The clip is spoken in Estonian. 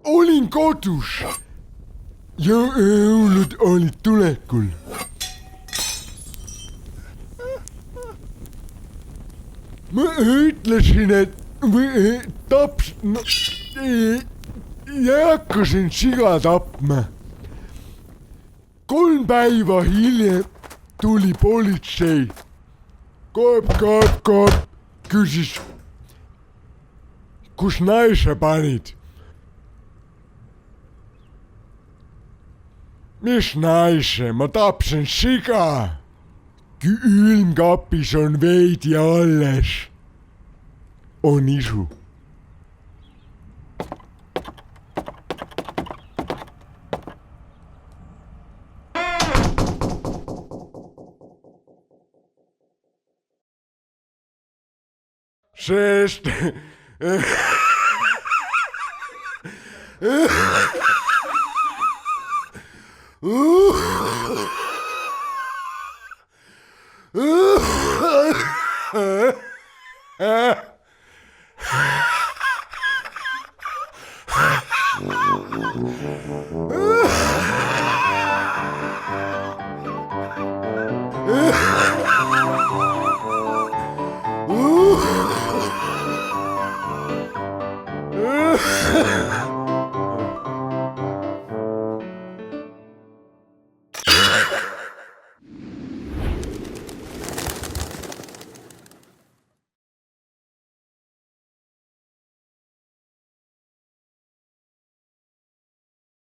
Olin kodus. Jõulud olid tulekul. Ma ütlesin, et ja hakkasin siga tapma. 3 päeva hiljem tuli politsei. Koop, küsis, kus naise panid. Mis naise, ma tapsin siga. Külmkapis on veidi alles. On isu. Sest